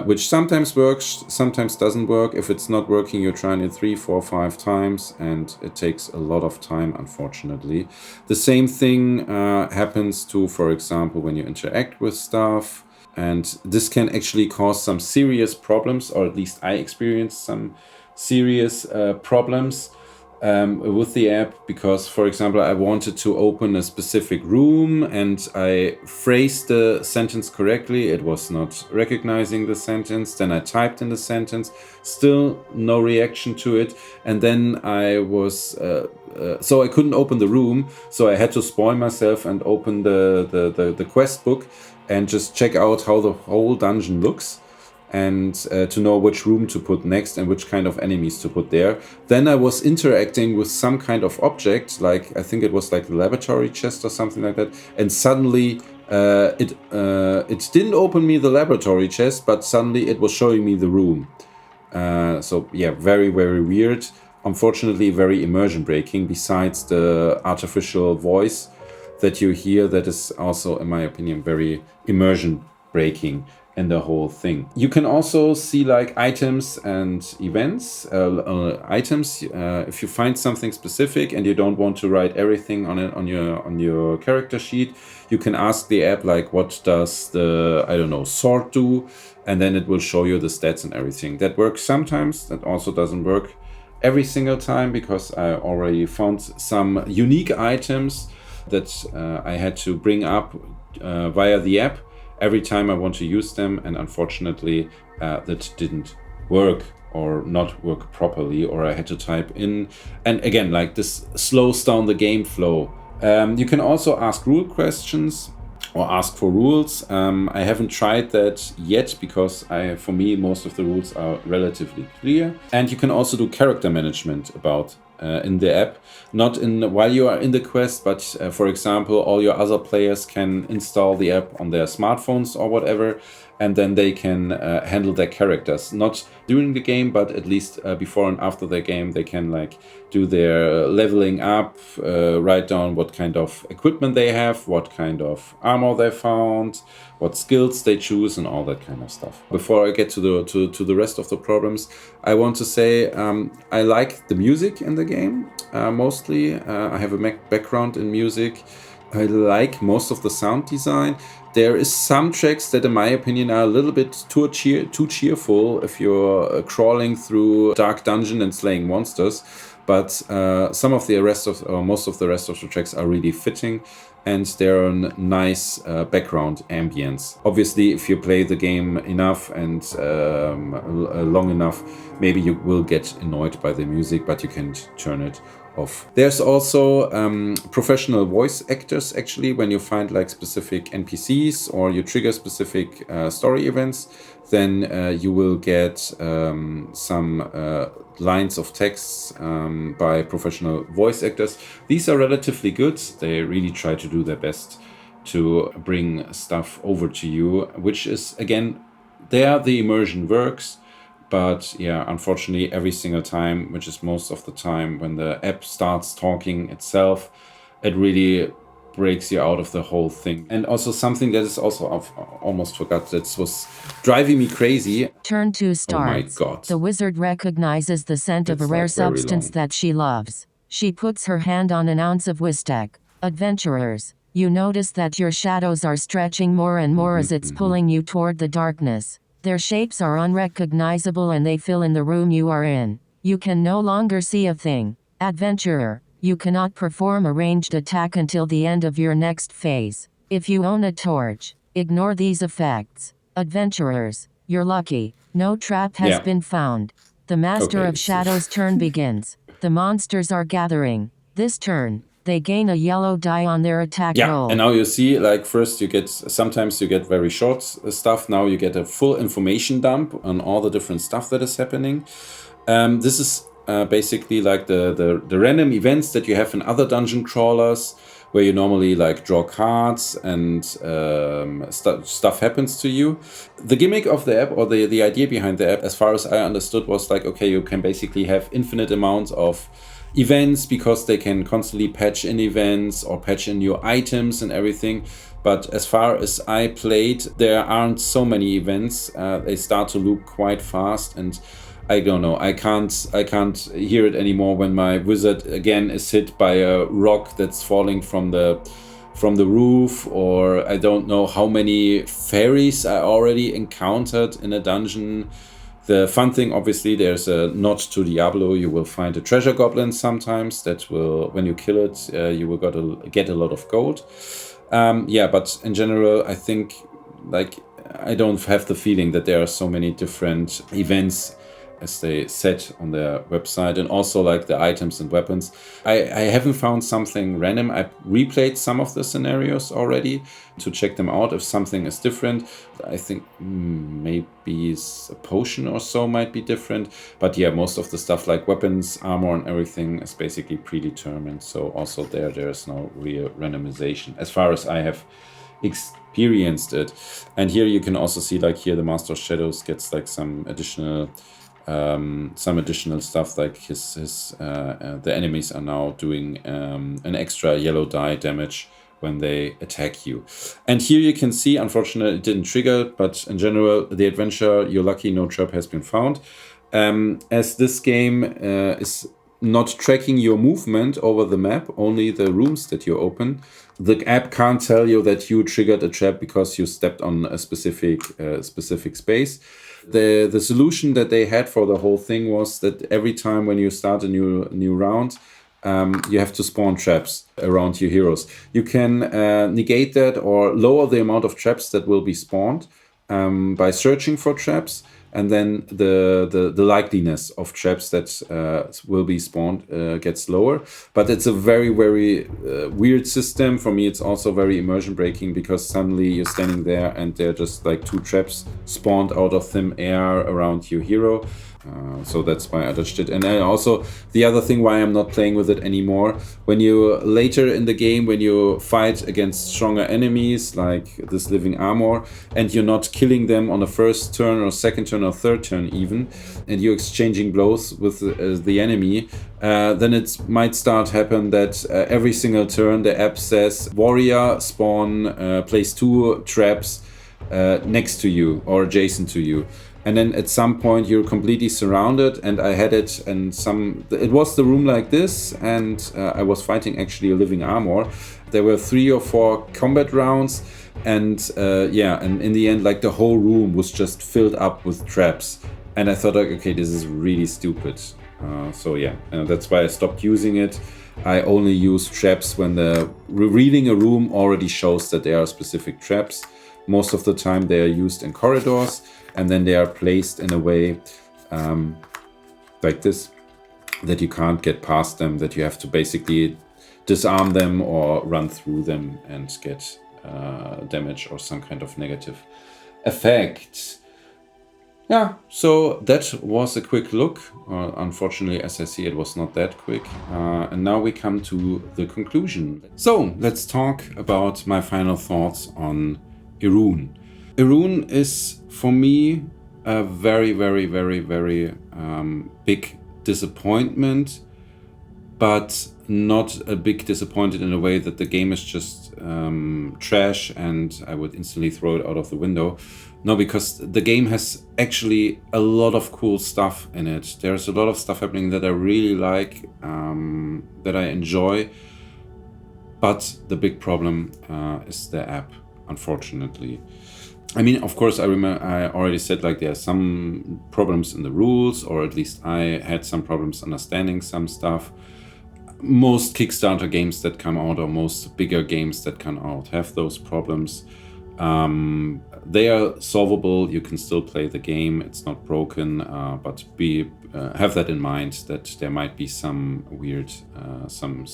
[SPEAKER 1] which sometimes works, sometimes doesn't work. If it's not working, you're trying it 3, 4, 5 times, and it takes a lot of time, unfortunately. The same thing happens to, for example, when you interact with stuff. And this can actually cause some serious problems, or at least I experienced some serious problems. with the app because, for example, I wanted to open a specific room and I phrased the sentence correctly. It was not recognizing the sentence. Then I typed in the sentence, still no reaction to it. And then I was, so I couldn't open the room. So I had to spoil myself and open the quest book and just check out how the whole dungeon looks, and to know which room to put next and which kind of enemies to put there. Then I was interacting with some kind of object, like I think it was like the laboratory chest or something like that, and suddenly it didn't open me the laboratory chest, but suddenly it was showing me the room. So yeah, very, very weird. Unfortunately, very immersion breaking, besides the artificial voice that you hear, that is also, in my opinion, very immersion breaking in the whole thing. You can also see like items and events. Items, if you find something specific and you don't want to write everything on it on your character sheet, you can ask the app like, what does the, I don't know, sword do, and then it will show you the stats and everything. That works sometimes. That also doesn't work every single time, because I already found some unique items that I had to bring up via the app every time I want to use them, and unfortunately that didn't work or not work properly, or I had to type in, and again, like, this slows down the game flow. You can also ask rule questions or ask for rules. I haven't tried that yet because for me most of the rules are relatively clear. And you can also do character management about in the app, not in while you are in the quest, but for example, all your other players can install the app on their smartphones or whatever, and then they can handle their characters, not during the game, but at least before and after the game. They can like do their leveling up, write down what kind of equipment they have, what kind of armor they found, what skills they choose, and all that kind of stuff. Before I get to the rest of the problems, I want to say I like the music in the game mostly. I have a background in music. I like most of the sound design. There is some tracks that, in my opinion, are a little bit too cheerful if you're crawling through a dark dungeon and slaying monsters. But some of the rest of, or most of the rest of the tracks are really fitting, and they're a nice background ambience. Obviously, if you play the game enough and long enough, maybe you will get annoyed by the music, but you can turn it off. There's also professional voice actors, actually. When you find like specific NPCs or you trigger specific story events, then you will get some lines of texts by professional voice actors. These are relatively good. They really try to do their best to bring stuff over to you, which is, again, there the immersion works. But yeah, unfortunately, every single time, which is most of the time, when the app starts talking itself, it really breaks you out of the whole thing. And also something that is also, I've almost forgot, that was driving me crazy.
[SPEAKER 2] Turn 2 starts.
[SPEAKER 1] Oh my God.
[SPEAKER 2] The wizard recognizes the scent of a rare substance that she loves. She puts her hand on an ounce of Wistek. Adventurers, you notice that your shadows are stretching more and more as it's pulling you toward the darkness. Their shapes are unrecognizable and they fill in the room you are in. You can no longer see a thing. Adventurer, you cannot perform a ranged attack until the end of your next phase. If you own a torch, ignore these effects. Adventurers, you're lucky. No trap has been found. The Master of Shadows' turn begins. The monsters are gathering. This turn, they gain a yellow die on their attack roll.
[SPEAKER 1] And now you see, like, first you get, sometimes you get very short stuff. Now you get a full information dump on all the different stuff that is happening. This is basically like the random events that you have in other dungeon crawlers, where you normally like draw cards and stuff happens to you. The gimmick of the app, or the idea behind the app, as far as I understood, was like, okay, you can basically have infinite amounts of events, because they can constantly patch in events or patch in new items and everything. But as far as I played, there aren't so many events. They start to loop quite fast, and I don't know, I can't hear it anymore when my wizard again is hit by a rock that's falling from the roof, or I don't know how many fairies I already encountered in a dungeon. The fun thing, obviously, there's a nod to Diablo. You will find a treasure goblin sometimes that will, when you kill it, you will get a lot of gold. Yeah, but in general, I think, like, I don't have the feeling that there are so many different events as they said on their website, and also like the items and weapons. I haven't found something random. I replayed some of the scenarios already to check them out if something is different. I think maybe a potion or so might be different, but yeah, most of the stuff like weapons, armor and everything is basically predetermined. So also there's no real randomization as far as I have experienced it. And here you can also see, like, here the Master of Shadows gets like some additional stuff, like the enemies are now doing an extra yellow die damage when they attack you. And here you can see, unfortunately it didn't trigger, but in general, the adventure, you're lucky no trap has been found. As this game is not tracking your movement over the map, only the rooms that you open, the app can't tell you that you triggered a trap because you stepped on a specific space. The solution that they had for the whole thing was that every time when you start a new round, you have to spawn traps around your heroes. You can negate that or lower the amount of traps that will be spawned by searching for traps, and then the likeliness of traps that will be spawned gets lower. But it's a very, very weird system. For me, it's also very immersion breaking, because suddenly you're standing there and there are just like 2 traps spawned out of thin air around your hero. So that's why I touched it. And then also the other thing why I'm not playing with it anymore, when you later in the game, when you fight against stronger enemies like this living armor, and you're not killing them on the first turn or second turn or third turn even, and you're exchanging blows with the enemy, then it might start happen that every single turn the app says warrior spawn place 2 traps next to you or adjacent to you. And then at some point you're completely surrounded, and I had it, and it was the room like this, and I was fighting actually a living armor. There were 3 or 4 combat rounds, and and in the end, like, the whole room was just filled up with traps, and I thought, like, okay, this is really stupid. So yeah, that's why I stopped using it. I only use traps when revealing a room already shows that there are specific traps. Most of the time they are used in corridors, and then they are placed in a way like this, that you can't get past them, that you have to basically disarm them or run through them and get damage or some kind of negative effect. Yeah, so that was a quick look. Unfortunately, as I see, it was not that quick. And now we come to the conclusion. So let's talk about my final thoughts on Erune. Erune is, for me, a very, very, very, very big disappointment, but not a big disappointment in a way that the game is just trash and I would instantly throw it out of the window. No, because the game has actually a lot of cool stuff in it. There's a lot of stuff happening that I really like, that I enjoy, but the big problem is the app, unfortunately. I mean, of course, I already said, like, there are some problems in the rules, or at least I had some problems understanding some stuff. Most Kickstarter games that come out, or most bigger games that come out, have those problems. They are solvable. You can still play the game. It's not broken, but have that in mind, that there might be some weird, some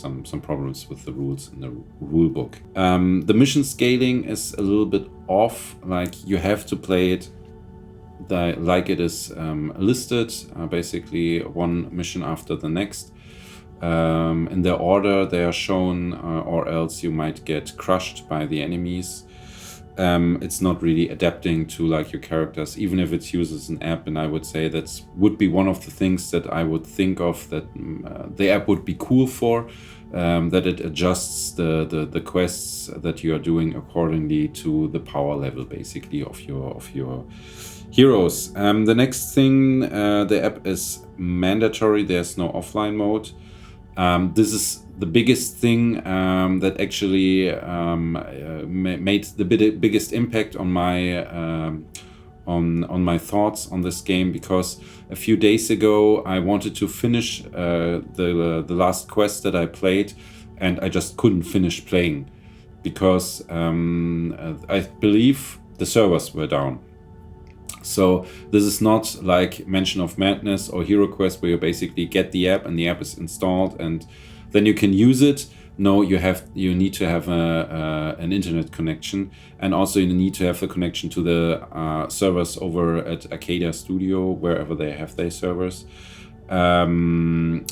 [SPEAKER 1] problems with the rules in the rule book. The mission scaling is a little bit off. Like, you have to play it like it is listed, basically one mission after the next. In the order they are shown, or else you might get crushed by the enemies. It's not really adapting to, like, your characters, even if it uses an app, and I would say that would be one of the things that I would think of that the app would be cool for, that it adjusts the quests that you are doing accordingly to the power level, basically, of your heroes. The next thing, the app is mandatory. There's no offline mode. This is the biggest thing that actually made the biggest impact on on my thoughts on this game, because a few days ago I wanted to finish the last quest that I played, and I just couldn't finish playing because I believe the servers were down. So this is not like Mansion of Madness or Hero Quest, where you basically get the app and the app is installed and then you can use it. No, you need to have an internet connection, and also you need to have a connection to the servers over at Arkada Studio, wherever they have their servers, to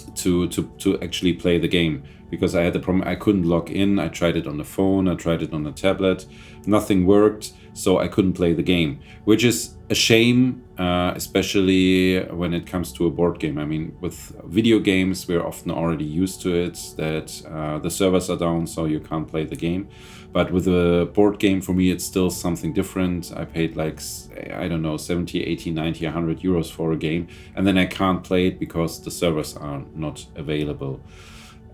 [SPEAKER 1] actually play the game. Because I had the problem, I couldn't log in. I tried it on the phone, I tried it on the tablet, nothing worked, so I couldn't play the game, which is a shame, especially when it comes to a board game. I mean, with video games, we're often already used to it, that the servers are down, so you can't play the game. But with a board game, for me, it's still something different. I paid like, I don't know, 70, 80, 90, 100 euros for a game, and then I can't play it because the servers are not available.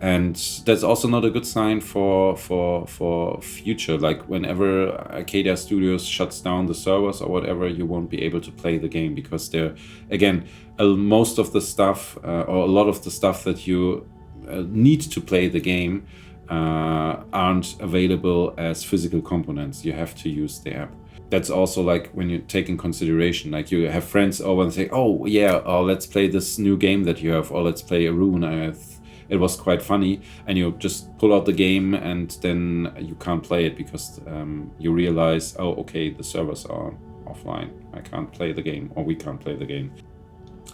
[SPEAKER 1] And that's also not a good sign for future. Like whenever Arkada Studios shuts down the servers or whatever, you won't be able to play the game, because they're, again, most of the stuff or a lot of the stuff that you need to play the game aren't available as physical components. You have to use the app. That's also like when you take in consideration, like you have friends over and say, oh yeah, let's play this new game that you have, or let's play Erune. It was quite funny, and you just pull out the game and then you can't play it because you realize, oh, okay, the servers are offline. I can't play the game, or we can't play the game.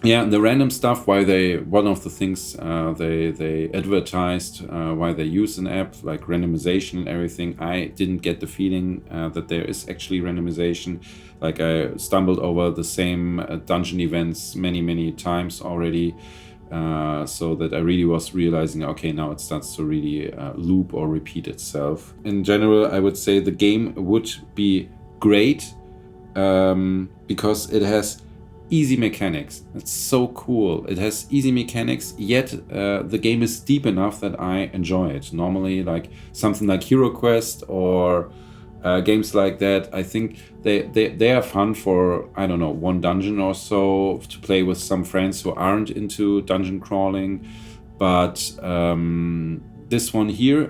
[SPEAKER 1] Yeah, the random stuff, one of the things they advertised, why they use an app, like randomization and everything, I didn't get the feeling that there is actually randomization. Like I stumbled over the same dungeon events many times already. So that I really was realizing, okay, now it starts to really loop or repeat itself. In general, I would say the game would be great because it has easy mechanics. It's so cool. It has easy mechanics, yet the game is deep enough that I enjoy it. Normally, like something like Hero Quest or games like that, I think they are fun for, I don't know, one dungeon or so to play with some friends who aren't into dungeon crawling. But this one here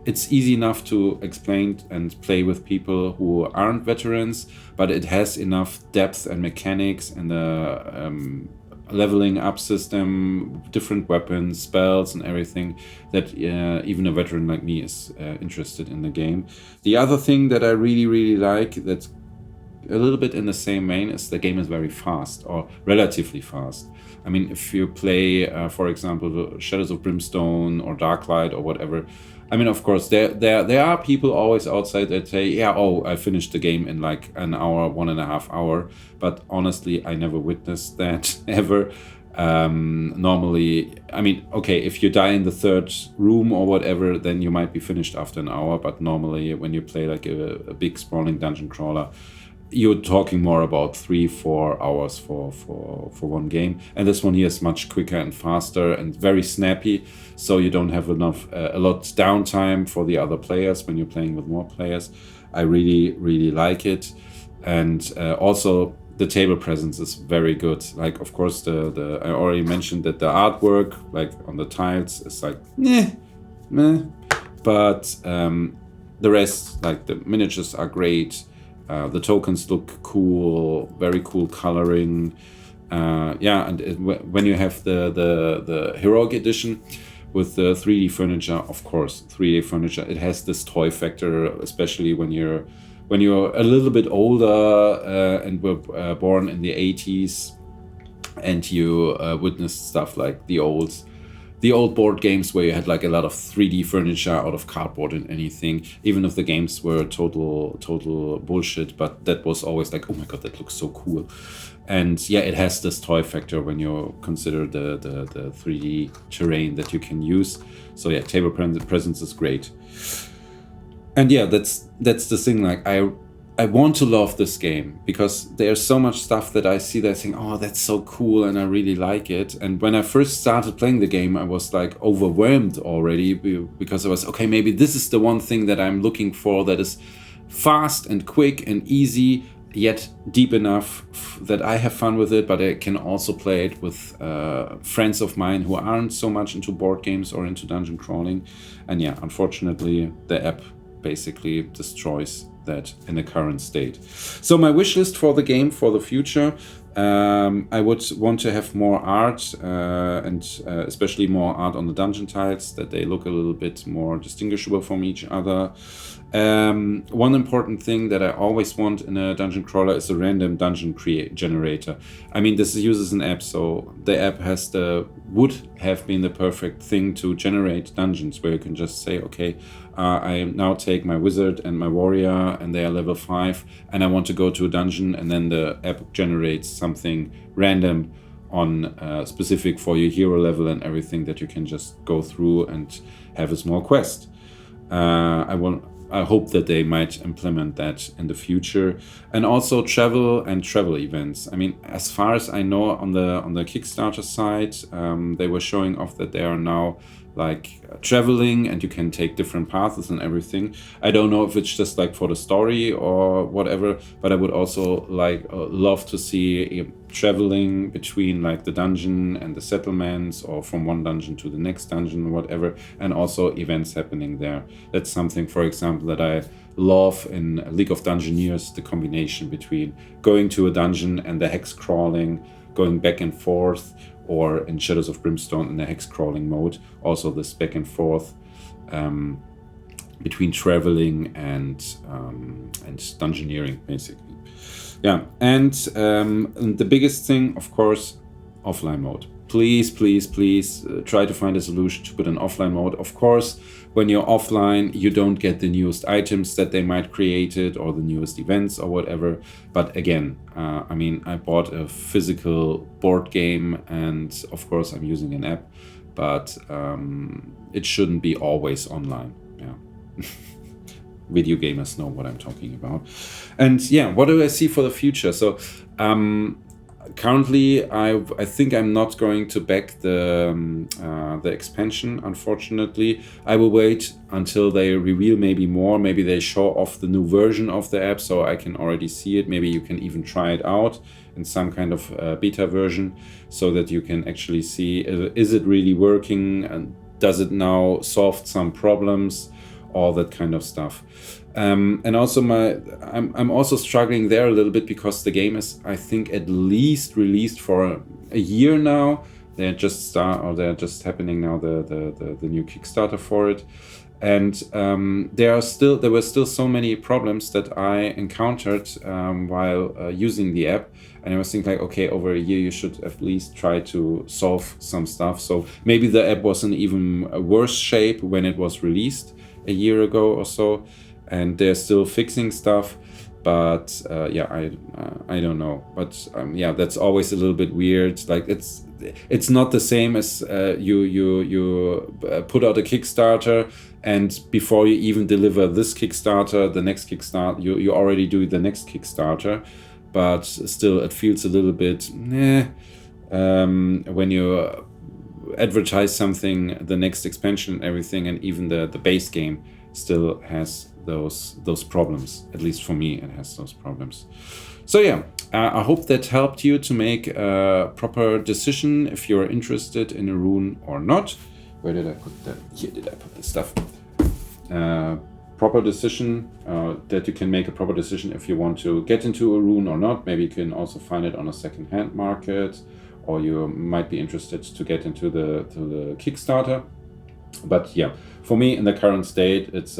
[SPEAKER 1] it's easy enough to explain and play with people who aren't veterans, but it has enough depth and mechanics and the leveling up system, different weapons, spells and everything, that even a veteran like me is interested in the game. The other thing that I really like, that's a little bit in the same vein, is the game is very fast, or relatively fast. I mean, if you play, for example, Shadows of Brimstone or Darklight or whatever, I mean, of course, there are people always outside that say, yeah, oh, I finished the game in like an hour, 1.5 hours. But honestly, I never witnessed that ever. Normally, I mean, okay, if you die in the third room or whatever, then you might be finished after an hour. But normally, when you play like a big sprawling dungeon crawler, you're talking more about 3-4 hours for one game. And this one here is much quicker and faster and very snappy, so you don't have a lot downtime for the other players when you're playing with more players. I really like it. And also the table presence is very good. Like, of course, I already mentioned that the artwork, like on the tiles, is like meh. But the rest, like the miniatures are great. The tokens look cool, very cool coloring. When you have the heroic edition with the 3D furniture, of course, 3D furniture, it has this toy factor, especially when you're a little bit older and were born in the 80s, and you witnessed stuff like the old board games where you had like a lot of 3D furniture out of cardboard and anything, even if the games were total bullshit, but that was always like, oh my god, that looks so cool. And yeah, it has this toy factor when you consider the 3D terrain that you can use. So yeah, table presence is great. And yeah, that's the thing, like I want to love this game because there's so much stuff that I see that I think, oh, that's so cool, and I really like it. And when I first started playing the game, I was like overwhelmed already because I was, okay, maybe this is the one thing that I'm looking for, that is fast and quick and easy. yet deep enough that I have fun with it, but I can also play it with friends of mine who aren't so much into board games or into dungeon crawling. And yeah, unfortunately, the app basically destroys that in the current state. So my wish list for the game for the future, I would want to have more art and especially more art on the dungeon tiles, that they look a little bit more distinguishable from each other. One important thing that I always want in a dungeon crawler is a random dungeon generator. I mean, this uses an app, so the app would have been the perfect thing to generate dungeons, where you can just say, okay, I now take my wizard and my warrior and they are level 5 and I want to go to a dungeon, and then the app generates something random on specific for your hero level and everything, that you can just go through and have a small quest. I hope that they might implement that in the future. And also travel events. I mean, as far as I know, on the Kickstarter side, they were showing off that they are now like traveling and you can take different paths and everything. I don't know if it's just like for the story or whatever, but I would also love to see traveling between like the dungeon and the settlements, or from one dungeon to the next dungeon or whatever, and also events happening there. That's something, for example, that I love in League of Dungeoneers, the combination between going to a dungeon and the hex crawling, going back and forth, or in Shadows of Brimstone in the hex crawling mode, also this back and forth between traveling and dungeoneering, basically. Yeah, and the biggest thing, of course, offline mode. Please try to find a solution to put an offline mode. Of course, when you're offline, you don't get the newest items that they might create or the newest events or whatever. But again, I mean, I bought a physical board game, and of course I'm using an app, but it shouldn't be always online. Yeah. Video gamers know what I'm talking about. And yeah, what do I see for the future? So currently, I think I'm not going to back the expansion, unfortunately. I will wait until they reveal maybe more. Maybe they show off the new version of the app so I can already see it. Maybe you can even try it out in some kind of beta version, so that you can actually see, is it really working, and does it now solve some problems, all that kind of stuff. And also I'm also struggling there a little bit, because the game is, I think, at least released for a year now. They're just happening now, the new Kickstarter for it. And there were still so many problems that I encountered while using the app. And I was thinking, like, okay, over a year you should at least try to solve some stuff. So maybe the app was in even worse shape when it was released a year ago or so, and they're still fixing stuff. But yeah, I don't know. But yeah, that's always a little bit weird. Like it's not the same as you put out a Kickstarter, and before you even deliver this Kickstarter, the next Kickstarter, you already do the next Kickstarter. But still, it feels a little bit when you advertise something, the next expansion and everything, and even the base game still has those problems. At least for me, it has those problems. So yeah, I hope that helped you to make a proper decision if you're interested in Erune or not. Where did I put that? Here did I put the stuff. Proper decision, that you can make a proper decision if you want to get into Erune or not. Maybe you can also find it on a second-hand market, or you might be interested to get into the Kickstarter. But yeah, for me, in the current state, it's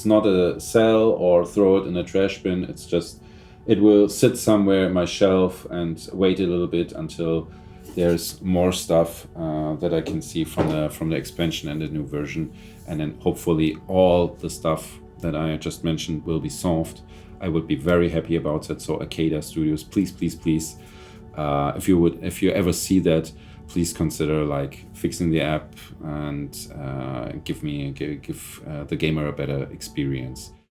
[SPEAKER 1] not a sell or throw it in a trash bin. It's just, it will sit somewhere in my shelf and wait a little bit until there's more stuff that I can see from the expansion and the new version, and then hopefully all the stuff that I just mentioned will be solved. I would be very happy about it. So Arkada Studios, please, if you ever see that, please consider like fixing the app and give the gamer a better experience.